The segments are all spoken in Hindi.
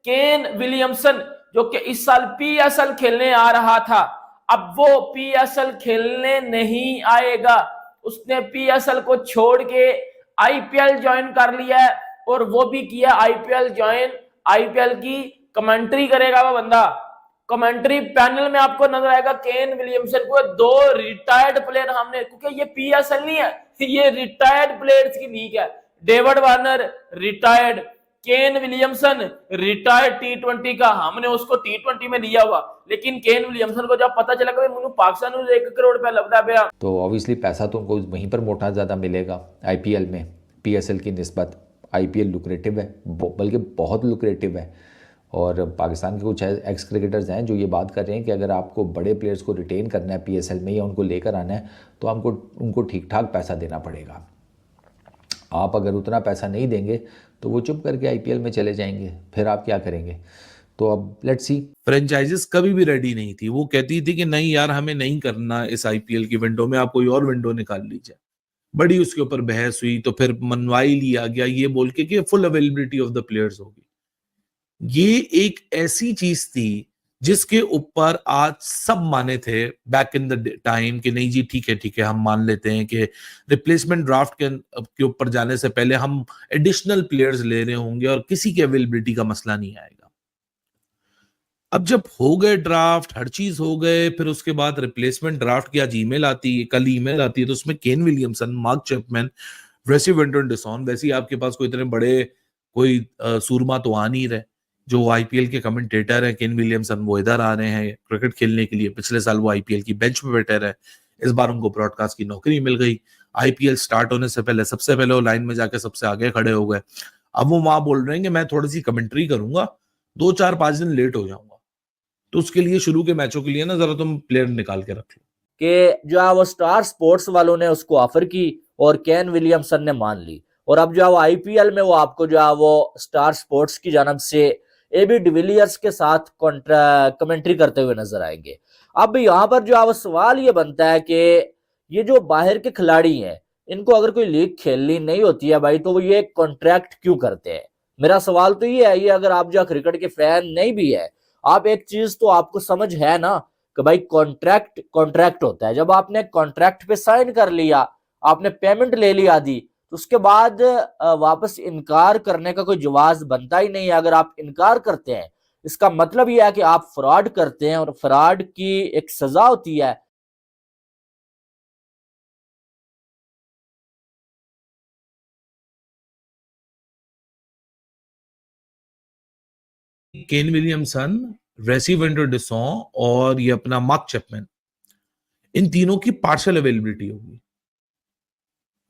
केन विलियमसन जो कि इस साल पीएसएल खेलने आ रहा था, अब वो पीएसएल खेलने नहीं आएगा। उसने पीएसएल को छोड़ के आईपीएल ज्वाइन कर लिया है और वो भी किया आईपीएल ज्वाइन। आईपीएल की कमेंट्री करेगा वो बंदा। कमेंट्री पैनल में आपको नजर आएगा केन विलियमसन को। दो रिटायर्ड प्लेयर हमने, क्योंकि ये पीएसएल नहीं है, ये रिटायर्ड प्लेयर्स की लीग है। David Warner retired, Kane Williamson retired टी20 का, हमने उसको टी20 में लिया हुआ। लेकिन केन विलियमसन को जब पता चला कि मुझे पाकिस्तान में 1 करोड़ रुपया लगता है, तो ऑब्वियसली पैसा तो उनको वहीं पर मोटा ज़्यादा मिलेगा आईपीएल में पीएसएल की निस्बत। आईपीएल लुक्रेटिव है, बल्कि बहुत लुक्रेटिव है। और पाकिस्तान के कुछ एक्स क्रिकेटर्स हैं जो ये बात कर रहे हैं कि अगर आपको बड़े प्लेयर्स को रिटेन करना है पीएसएल में या उनको लेकर आना है तो आपको उनको ठीक ठाक पैसा देना पड़ेगा। आप अगर उतना पैसा नहीं देंगे तो वो चुप करके आईपीएल में चले जाएंगे, फिर आप क्या करेंगे? तो अब लेट्स सी। फ्रेंचाइजीज कभी भी रेडी नहीं थी। वो कहती थी कि नहीं यार, हमें नहीं करना इस आईपीएल की विंडो में, आप कोई और विंडो निकाल लीजिए। बड़ी उसके ऊपर बहस हुई तो फिर मनवाई लिया गया ये बोल के कि full availability of the players होगी। ये एक ऐसी चीज थी जिसके ऊपर आज सब माने थे बैक इन द टाइम कि नहीं जी ठीक है हम मान लेते हैं कि रिप्लेसमेंट ड्राफ्ट के ऊपर जाने से पहले हम एडिशनल प्लेयर्स ले रहे होंगे और किसी की अवेलेबिलिटी का मसला नहीं आएगा। अब जब हो गए ड्राफ्ट, हर चीज हो गए, फिर उसके बाद रिप्लेसमेंट ड्राफ्ट की आज ईमेल आती है, कल ईमेल आती है, तो उसमें केन विलियमसन, मार्क चैपमैन, वेसी वेंटन डिसॉन, वैसे ही आपके पास कोई इतने बड़े कोई सूरमा तो आ नहीं रहे। जो आईपीएल के कमेंटेटर है केन विलियमसन, वो इधर आ रहे हैं क्रिकेट खेलने के लिए। पिछले साल वो आईपीएल की बेंच पे बैठे रहे, इस बार उनको ब्रॉडकास्ट की नौकरी मिल गई। आईपीएल स्टार्ट होने से पहले सबसे पहले वो लाइन में जाके सबसे आगे खड़े हो गए। अब वो वहां बोल रहे हैं कि मैं थोड़ी सी कमेंट्री करूंगा, 2-4-5 दिन लेट हो जाऊंगा, तो उसके लिए शुरू के मैचों के लिए ना जरा तुम प्लेयर निकाल के रख लो। कि जो है वो स्टार स्पोर्ट्स वालों ने उसको ऑफर की और केन विलियमसन ने मान ली। और अब जो है वो आईपीएल में वो आपको जो है वो स्टार स्पोर्ट्स की जानब से एबी डिविलियर्स के साथ कमेंट्री करते हुए नजर आएंगे। अब यहाँ पर जो है वो सवाल ये बनता है कि ये जो बाहर के खिलाड़ी हैं, इनको अगर कोई लीग खेलनी नहीं होती है भाई, तो वो ये कॉन्ट्रैक्ट क्यों करते हैं? मेरा सवाल तो ये है, ये अगर आप जो क्रिकेट के फैन नहीं भी है, आप एक चीज तो आपको समझ है ना कि भाई कॉन्ट्रैक्ट होता है। जब आपने कॉन्ट्रैक्ट पे साइन कर लिया, आपने पेमेंट ले ली आधी, तो उसके बाद वापस इनकार करने का कोई जवाज बनता ही नहीं है। अगर आप इनकार करते हैं, इसका मतलब यह है कि आप फ्रॉड करते हैं और फ्रॉड की एक सजा होती है। केन विलियमसन, वेसी वेंटर डिसॉन और ये अपना मार्क चैपमैन, इन तीनों की पार्शियल अवेलेबिलिटी होगी।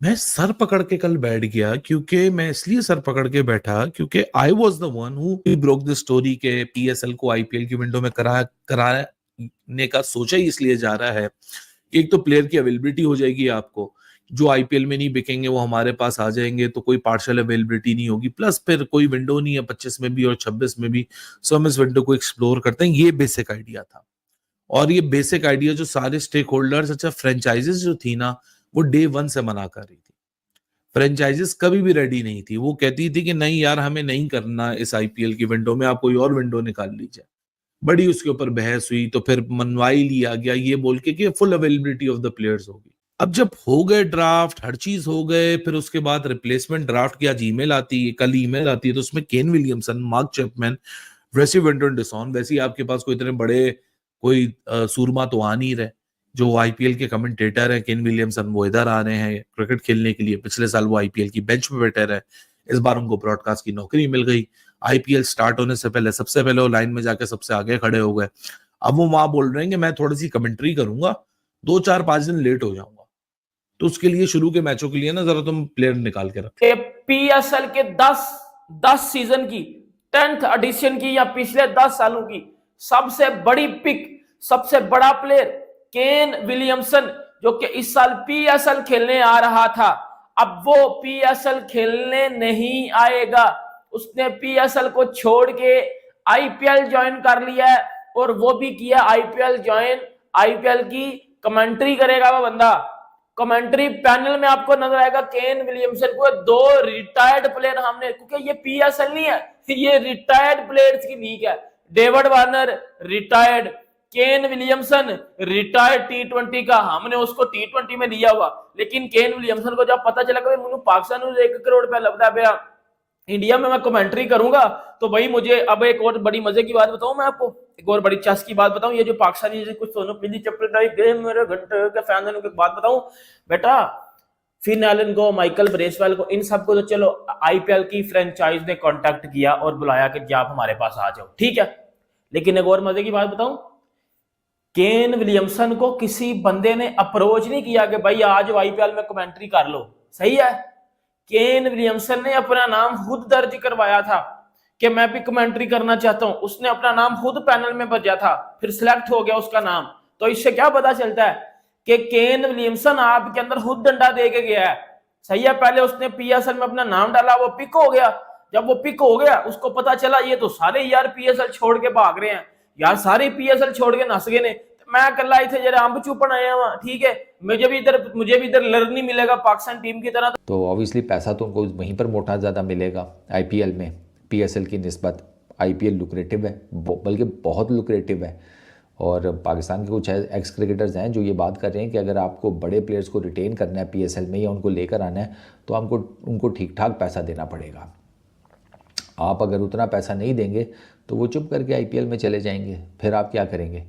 मैं सर पकड़ के कल बैठ गया, क्योंकि मैं इसलिए सर पकड़ के बैठा क्योंकि I was the one who broke the story के पीएसएल को आईपीएल की विंडो में कराने का सोचा ही इसलिए जा रहा है कि एक तो प्लेयर की अवेलेबिलिटी हो जाएगी, आपको जो आईपीएल में नहीं बिकेंगे वो हमारे पास आ जाएंगे, तो कोई पार्शियल अवेलेबिलिटी नहीं होगी, प्लस फिर कोई विंडो नहीं है 25 में भी और 26 में भी, सो हम इस विंडो को एक्सप्लोर करते हैं। ये बेसिक आइडिया था। और ये बेसिक आइडिया जो सारे स्टेक होल्डर्स, अच्छा फ्रेंचाइजेस जो थी ना, वो डे 1 से मना कर रही थी। फ्रेंचाइजेस कभी भी रेडी नहीं थी। वो कहती थी कि नहीं यार, हमें नहीं करना इस आईपीएल की विंडो में, आप कोई और विंडो निकाल लीजिए। बड़ी उसके ऊपर बहस हुई तो फिर मनवाई लिया गया ये बोल के कि full availability of the players होगी। अब जब हो गए ड्राफ्ट, हर चीज हो गए, फिर उसके बाद रिप्लेसमेंट ड्राफ्ट की आज ईमेल आती है, कल ईमेल आती है, तो उसमें केन विलियमसन, मार्क चैपमैन, वेसी वेंटन डिसॉन, वैसे ही आपके पास कोई इतने बड़े कोई सूरमा तो आ नहीं रहे। जो आईपीएल के कमेंटेटर है केन विलियमसन, वो इधर आ रहे हैं क्रिकेट खेलने के लिए। पिछले साल वो आईपीएल की बेंच पे बैठे रहे, इस बार उनको ब्रॉडकास्ट की नौकरी मिल गई। आईपीएल स्टार्ट होने से पहले सबसे पहले वो लाइन में जाके सबसे आगे खड़े हो गए। अब वो वहां बोल रहे हैं कि मैं थोड़ी सी कमेंट्री करूंगा, 2-4-5 दिन लेट हो जाऊंगा, तो उसके लिए शुरू के मैचों के लिए ना जरा तुम प्लेयर निकाल के रख। पीएसएल के 10 सीजन की 10th एडिशन की या पिछले 10 सालों की सबसे बड़ी पिक, सबसे बड़ा प्लेयर केन विलियमसन जो कि इस साल पीएसएल खेलने आ रहा था, अब वो पीएसएल खेलने नहीं आएगा। उसने पीएसएल को छोड़ के आईपीएल ज्वाइन कर लिया है और वो भी किया आईपीएल ज्वाइन। आईपीएल की कमेंट्री करेगा वो बंदा। कमेंट्री पैनल में आपको नजर आएगा केन विलियमसन को। दो रिटायर्ड प्लेयर हमने, क्योंकि ये पीएसएल नहीं है, ये रिटायर्ड प्लेयर्स की लीग है। David Warner retired, Kane Williamson retired टी20 का, हमने उसको टी20 में लिया हुआ, लेकिन केन विलियमसन को जब पता चला कि मुझे पाकिस्तान में 1 करोड़ रुपया लगता है, इंडिया में मैं कमेंट्री करूंगा, तो भाई मुझे अब एक और बड़ी मजे की बात बताऊं मैं आपको, एक और बड़ी चस की बात बताऊं, ये जो पाकिस्तानी कुछ सोनू पीली चप्पल टाइप गेम मेरे घंटे के फैन को बात बताऊं बेटा, फिन एलन को, माइकल ब्रेसवेल को, इन सबको तो चलो आईपीएल की फ्रेंचाइज ने कांटेक्ट किया और बुलाया कि आप हमारे पास आ जाओ, ठीक है, लेकिन एक और मजे की बात बताऊं, केन विलियमसन को किसी बंदे ने अप्रोच नहीं किया कि भाई आज आईपीएल में कमेंट्री कर लो, सही है, केन विलियमसन ने अपना नाम खुद दर्ज करवाया था कि मैं भी कमेंट्री करना चाहता हूं, उसने अपना नाम खुद पैनल में भेजा था, फिर सिलेक्ट हो गया उसका नाम। तो इससे क्या पता चलता है कि केन विलियमसन आपके अंदर खुद डंडा दे के गया है, सही है, पहले उसने पीएसएल में अपना नाम डाला, वो पिक हो गया, जब वो पिक हो गया उसको पता चला ये तो सारे यार पीएसएल छोड़ के भाग रहे हैं यार, सारे पीएसएल छोड़ के नस गए ने, मैं कल आई थे जरा अंब चुपन आया हुआ, ठीक है, मुझे भी इधर लर्न नहीं मिलेगा पाकिस्तान टीम की तरह। तो ऑब्वियसली पैसा तो उनको वहीं पर मोटा ज़्यादा मिलेगा आईपीएल में, पीएसएल की निस्बत आईपीएल लुक्रेटिव है, बल्कि बहुत लुक्रेटिव है। और पाकिस्तान के कुछ एक्स क्रिकेटर्स हैं जो ये बात कर रहे हैं कि अगर आपको बड़े प्लेयर्स को रिटेन करना है पीएसएल में या उनको लेकर आना है तो आपको उनको ठीक ठाक पैसा देना पड़ेगा। आप अगर उतना पैसा नहीं देंगे तो वो चुप करके आईपीएल में चले जाएंगे, फिर आप क्या करेंगे।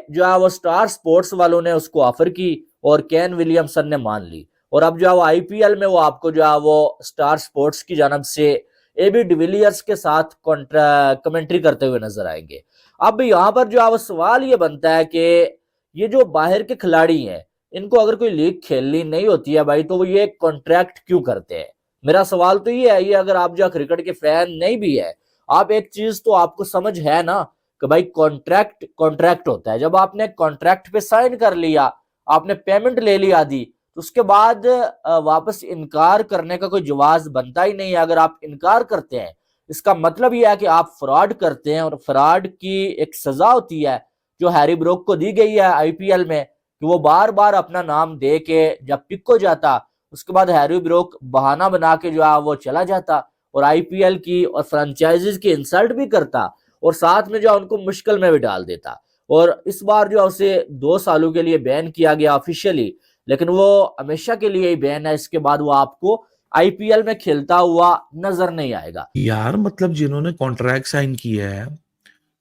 जो है वो स्टार स्पोर्ट्स वालों ने उसको ऑफर की और केन विलियमसन ने मान ली, और अब जो है वो आईपीएल में वो आपको जो है वो स्टार स्पोर्ट्स की जानब से एबी डिविलियर्स के साथ कमेंट्री करते हुए नजर आएंगे। अब यहाँ पर जो है वो सवाल ये बनता है कि ये जो बाहर के खिलाड़ी हैं, इनको अगर कोई लीग खेलनी नहीं होती है भाई, तो वो ये कॉन्ट्रैक्ट क्यों करते हैं? मेरा सवाल तो ये है, ये अगर आप जो क्रिकेट के फैन नहीं भी है, आप एक चीज तो आपको समझ है ना कि भाई कॉन्ट्रैक्ट होता है, जब आपने कॉन्ट्रैक्ट पे साइन कर लिया, आपने पेमेंट ले ली आधी, तो उसके बाद वापस इनकार करने का कोई जवाज बनता ही नहीं है। अगर आप इनकार करते हैं इसका मतलब यह है कि आप फ्रॉड करते हैं, और फ्रॉड की एक सजा होती है जो हैरी ब्रोक को दी गई है आईपीएल में, कि वो बार बार अपना नाम दे के जब पिक हो जाता, उसके बाद हैरी ब्रोक बहाना बना के जो है वो चला जाता और आईपीएल की और फ्रेंचाइजीज की इंसल्ट भी करता, और साथ में जो उनको मुश्किल में भी डाल देता। और इस बार जो उसे 2 सालों के लिए बैन किया गया ऑफिशियली, लेकिन वो हमेशा के लिए ही बैन है, इसके बाद वो आपको आईपीएल में खेलता हुआ नजर नहीं आएगा। यार मतलब जिन्होंने कॉन्ट्रैक्ट साइन किया है,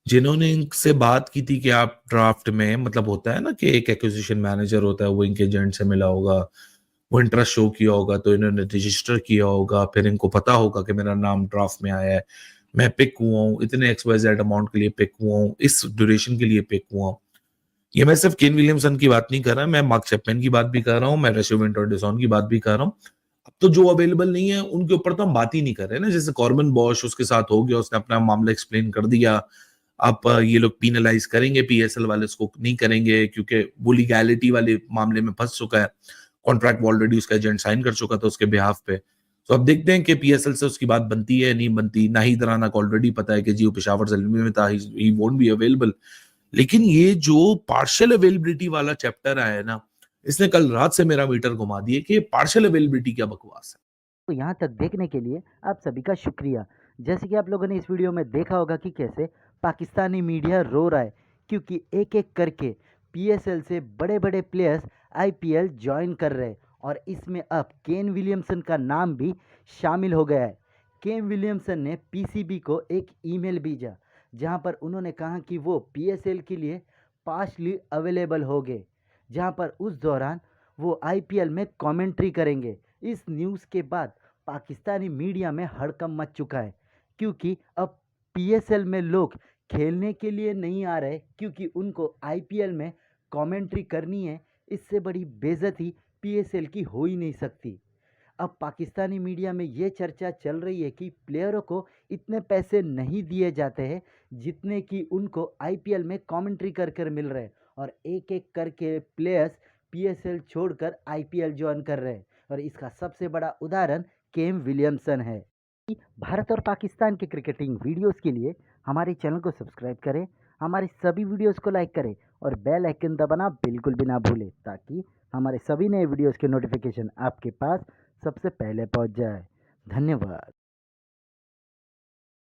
जिन्होंने इनसे बात की थी कि आप ड्राफ्ट में, मतलब होता है ना कि एक एक्विजिशन मैनेजर होता है, वो इनके एजेंट से मिला होगा, वो इंटरेस्ट शो किया होगा, तो इन्होंने रजिस्टर किया होगा, फिर इनको पता होगा कि मेरा नाम ड्राफ्ट में आया है, मैं पिक हुआ हूँ, इतने XYZ अमाउंट के लिए पिक हुआ हूँ, इस ड्यूरेशन के लिए पिक हुआ हूँ। ये मैं सिर्फ केन विलियमसन की बात नहीं कर रहा, मैं मार्क चैपमैन की बात भी कर रहा हूँ, मैं रेसिव विंटर डिसॉन की बात भी कर रहा हूँ। अब तो जो अवेलेबल नहीं है उनके ऊपर तो हम बात ही नहीं कर रहे ना, जैसे कॉर्बन बॉश उसके साथ हो गया, उसने अपना मामला एक्सप्लेन कर दिया, अब ये लोग पीनलाइज करेंगे पीएसएल वाले, उसको नहीं करेंगे क्योंकि वो लीगैलिटी वाले मामले में फंस चुका है, कॉन्ट्रैक्ट ऑलरेडी उसका एजेंट साइन कर चुका था उसके बिहाफ पे। तो अब देखते हैं कि पीएसएल से उसकी बात बनती है नहीं बनती। नाहिद राना को ऑलरेडी पता है कि जी वो पेशावर ज़ल्मी में था, ही वोंट बी अवेलेबल। लेकिन ये जो पार्शियल अवेलेबिलिटी वाला चैप्टर आया है ना, इसने कल रात से मेरा मीटर घुमा दिए कि पार्शियल अवेलेबिलिटी क्या बकवास है। तो यहाँ तक देखने के लिए आप सभी का शुक्रिया। जैसे कि आप लोगों ने इस वीडियो में देखा होगा कि कैसे पाकिस्तानी मीडिया रो रहा है क्योंकि एक एक करके पीएसएल से बड़े बड़े प्लेयर्स आईपीएल ज्वाइन कर रहे हैं, और इसमें अब केन विलियमसन का नाम भी शामिल हो गया है। केन विलियमसन ने पीसीबी को एक ईमेल भेजा जहां पर उन्होंने कहा कि वो पीएसएल के लिए पार्शली अवेलेबल हो गए, जहां पर उस दौरान वो आईपीएल में कमेंट्री करेंगे। इस न्यूज़ के बाद पाकिस्तानी मीडिया में हड़कंप मच चुका है क्योंकि अब पीएसएल में लोग खेलने के लिए नहीं आ रहे क्योंकि उनको आईपीएल में कमेंट्री करनी है। इससे बड़ी बेइज्जती पीएसएल की हो ही नहीं सकती। अब पाकिस्तानी मीडिया में ये चर्चा चल रही है कि प्लेयरों को इतने पैसे नहीं दिए जाते हैं जितने कि उनको आईपीएल में कमेंट्री कर कर मिल रहे हैं, और एक एक करके प्लेयर्स पीएसएल छोड़कर आईपीएल ज्वाइन कर रहे हैं, और इसका सबसे बड़ा उदाहरण केन विलियमसन है। भारत और पाकिस्तान के क्रिकेटिंग वीडियोस के लिए हमारे चैनल को सब्सक्राइब करें, हमारे सभी वीडियोस को लाइक करें और बेल आइकन दबाना बिल्कुल भी ना भूलें ताकि हमारे सभी नए वीडियोस के नोटिफिकेशन आपके पास सबसे पहले पहुंच जाए। धन्यवाद।